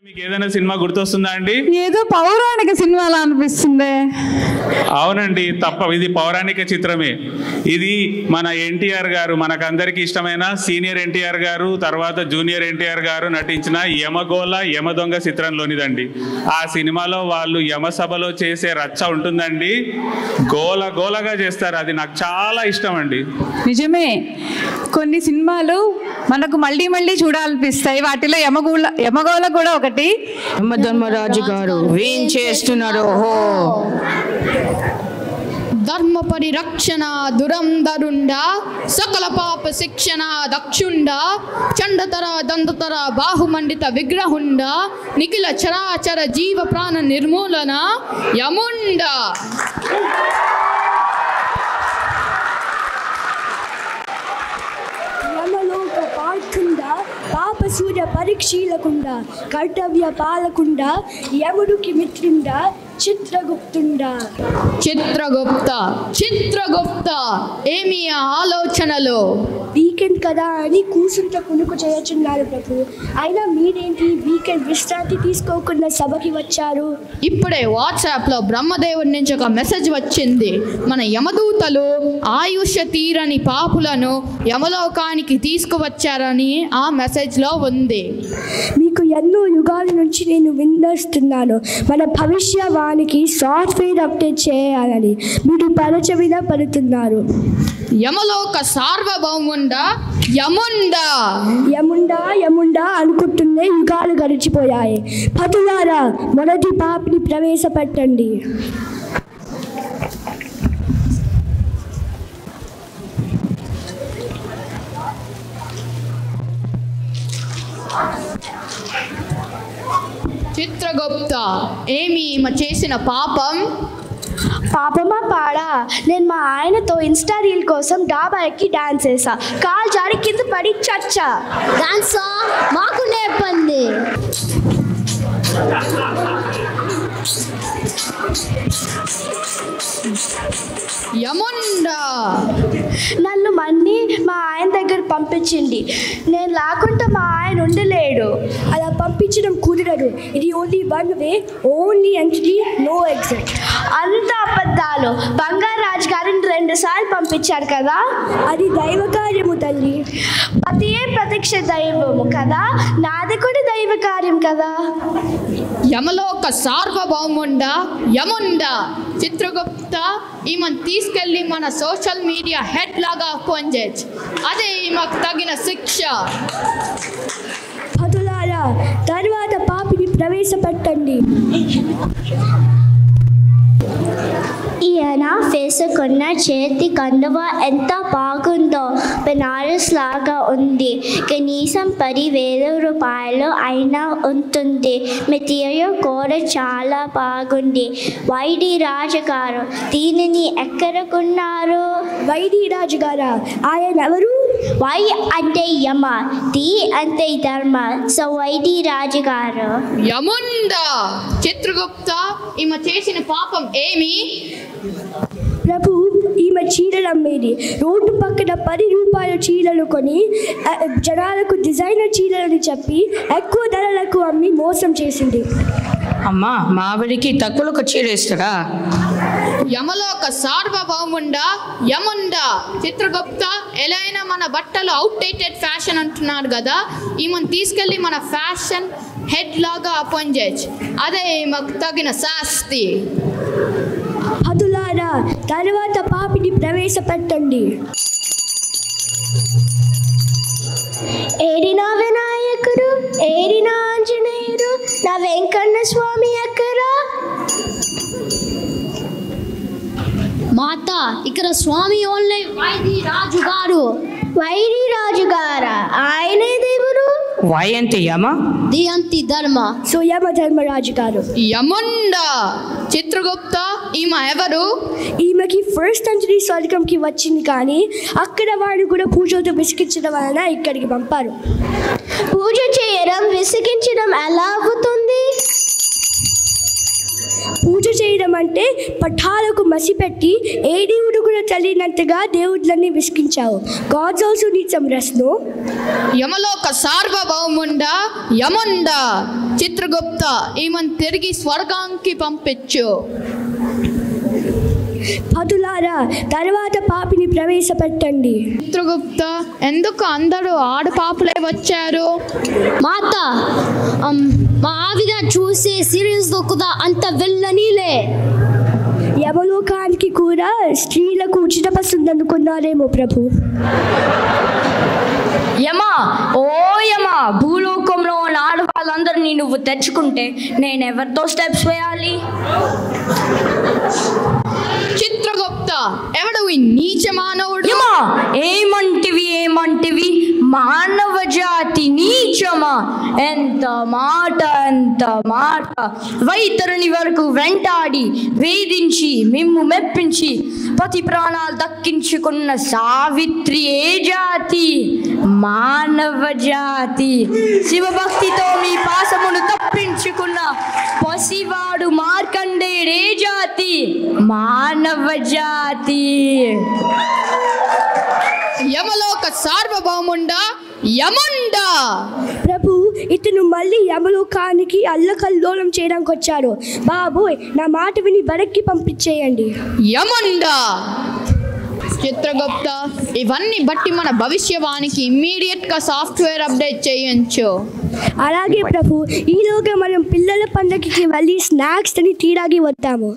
మీకు ఏదైనా సినిమా గుర్తొస్తుందా అండి? ఏదో పౌరాణిక సినిమాలా అనిపిస్తుంది. అవునండి, ఇది పౌరాణిక చిత్రమే. ఇది మన ఎన్టీఆర్ గారు, మనకందరికి ఇష్టమైన సీనియర్ ఎన్టీఆర్ గారు, తర్వాత జూనియర్ ఎన్టీఆర్ గారు నటించిన యమగోళ యమదొంగ చిత్రంలోనిదండి. ఆ సినిమాలో వాళ్ళు యమసభలో చేసే రచ్చ ఉంటుందండి, గోలగా చేస్తారు. అది నాకు చాలా ఇష్టం అండి. నిజమే, కొన్ని సినిమాలు మనకు మళ్ళీ మళ్ళీ చూడాలనిపిస్తాయి. వాటిలో యమగోళ కూడా ఒకటి. యమధర్మరాజు గారు ఏం చేస్తున్నారు? ధర్మ పరిరక్షణ దురంధరుండ, సకల పాప శిక్షణ దక్షుండ, చండతర దండతర బాహుమండిత విగ్రహుండ, నిఖిల చరాచర జీవ ప్రాణ నిర్మూలన యముండ. యమలోక పాల్కుండ, పాప సూర్య పరీక్షీలకుండ, కర్తవ్య పాలకుండ, యముడికి మిత్రుండ, చిత్రగుప్తుండ. చిత్రగుప్త ఏమి ఆలోచనలు? వీకెండ్ కదా అని కూసుంట కునుకు చేయచున్నారు ప్రభు. అయినా మీరేంటి వీకెండ్ విశ్రాంతి తీసుకోకుండా సభకి వచ్చారు? ఇప్పుడే వాట్సాప్లో బ్రహ్మదేవుడి నుంచి ఒక మెసేజ్ వచ్చింది. మన యమదూతలు ఆయుష్య తీరని పాపులను యమలోకానికి తీసుకువచ్చారని ఆ మెసేజ్లో ఉంది. మీకు ఎన్నో యుగాల నుంచి నేను విన్నస్తున్నాను, మన భవిష్యవాణికి సాఫ్ట్వేర్ అప్డేట్ చేయాలని. మీరు పరచవిన పడుతున్నారు. యమలోక సార్వభౌముండ యముండా అనుకుంటున్నే యుగాలు గడిచిపోయాయి. పతులారా, మొదటి పాపిని ప్రవేశపెట్టండి. చిత్రగుప్త ఏమి చేసిన పాపం? పాపమా పాడా? నేను మా ఆయనతో ఇన్స్టా రీల్ కోసం డాబా ఎక్కి డాన్స్ వేసా. కాలు జారి కింద పడి చచ్చా. డాన్సా మాకు నేర్పండి. యముండా నన్ను మన్ని మా ఆయన దగ్గర పంపించింది. నేను లేకుండా మా ఆయన ఉండలేడు. అలా పంపించడం కుదరదు. ఇది only one way, only entry, no exit. అంత అబద్ధాలు. బంగారాజు గారిని 2 సార్లు పంపించారు కదా, అది దైవ కార్యము తల్లి. పతియే ప్రత్యక్ష దైవము కదా, నాది కూడా దైవ కార్యం కదా. యమలోక సార్వభౌముండ యముండ. చిత్రగుప్త ఈమెను తీసుకెళ్ళి మన సోషల్ మీడియా హెడ్ లాగా పొందచ్చు. అదే ఈమెకు తగిన శిక్ష. పతులారా, తర్వాత పాపిని ప్రవేశపెట్టండి. ఈయన వేసుకున్న చేతి కండువ ఎంత బాగుందో, బెనారస్ లాగా ఉంది. కనీసం 10,000 రూపాయలు అయినా ఉంటుంది. మెటీరియల్ కూడా చాలా బాగుంది. వైడి రాజు గారు దీనిని ఎక్కడ కొన్నారు? వైడి రాజు గారా? ఆయన ఎవరు? వై అంటే యమ, ది అంటే ధర్మ. సో వైడి రాజు గారు. యముండా. చిత్రగుప్త ఈమె చేసిన పాపం ఏమి? ప్రభు, ఈమె చీరలు అమ్మేది. రోడ్డు పక్కన 10 రూపాయల చీరలు కొని జనాలకు డిజైనర్ చీరలని చెప్పి ఎక్కువ ధరలకు అమ్మి మోసం చేసింది. అమ్మా, మా ఆవిడికి తక్కువకు చీర ఇస్తారా? యమలోక సార్వభౌముండ యముండా. చిత్రగుప్త ఎలా అయినా మన బట్టలు అవుట్డేటెడ్ ఫ్యాషన్ అంటున్నారు కదా, ఈమెను తీసుకెళ్ళి మన ఫ్యాషన్ హెడ్ లాగా అపాయింట్ చేయొచ్చు. అదే ఈమెకు తగిన శాస్తి. పతులారా, తర్వాత పాపిని ప్రవేశపెట్టండి. ఏడినా వినాయకుడు, ఏడినా ఆంజనేయుడు, నా వెంకన్న స్వామి ఎక్కడా? మాత, ఇక్కడ స్వామి ఓన్లీ వైది రాజు గారు. వైడి రాజు గారా? ఆయనే దేవుడు. వై అంటే యమ, ది అంతి ధర్మ. సో యమ ధర్మరాజు గారు. యముండా. చిత్రగుప్త ఈమె ఎవరు? ఈమెకి ఫస్ట్ సెంచరీ స్వర్గంకి వచ్చింది, కానీ అక్కడ వాడు కూడా పూజతో విసిగించడం వలన ఇక్కడికి పంపారు. పూజ చేయడం విసిగించడం ఎలా అవుతుంది? పూజ చేయడం ఏమంటే పఠాలకు మసిపెట్టి ఏడేవుడు కూడా తెలియనంతగా దేవుళ్ళని విసిగించావు. Gods also need some rest no. యమలోక సార్వభౌముండా యముండా చిత్రగుప్త ఈమెను తిరిగి స్వర్గానికి పంపించు. పదులారా తర్వాత పాపిని ప్రవేశపెట్టండి. చిత్రగుప్త ఎందుకు అందరూ ఆడు పాపులే వచ్చారు? మాత మా ఆవిడ చూసే సీరియస్ దొక్కుదా అంత వెళ్ళనీలే. యమలోకానికి కూడా స్త్రీలకు ఉచిత బస్సు ఉందనుకున్నారేమో ప్రభు. యమా ఓ యమా, భూలోకంలో ఉన్న ఆడవాళ్ళందరినీ నువ్వు తెచ్చుకుంటే నేను ఎవరితో స్టెప్స్ వేయాలి? చిత్రగుప్త ఎవడు ఈ నీచ మానవుడు? యమా ఏమంటివి మానవ జాతి నీచమా? ఎంత మాట వైతరుని వరకు వెంటాడి వేధించి మిమ్ము మెప్పించి పతి ప్రాణాలు దక్కించుకున్న సావిత్రి ఏ జాతి? మానవ జాతి. శివభక్తితో మీ పాసమును తప్పించుకున్న పసివాడు మార్కండేయుడే జాతి? మానవ జాతి. యమలోక సార్వభౌముండా యముండా. ప్రభు ఇతను మళ్ళీ యమలోకానికి అల్లకల్లోలం చేయడానికి వచ్చాడు. బాబోయ్ నా మాట విని వెనక్కి పంపించేయండి. యముండా. చిత్రగుప్త ఇవన్నీ బట్టి మన భవిష్యవాణికి ఇమ్మీడియట్ గా సాఫ్ట్వేర్ అప్డేట్ చేయొచ్చు. అలాగే ప్రభు, ఈలోగా మనం పిల్లల పండగకి వెళ్ళి స్నాక్స్ అని తీరాగి వద్దాము.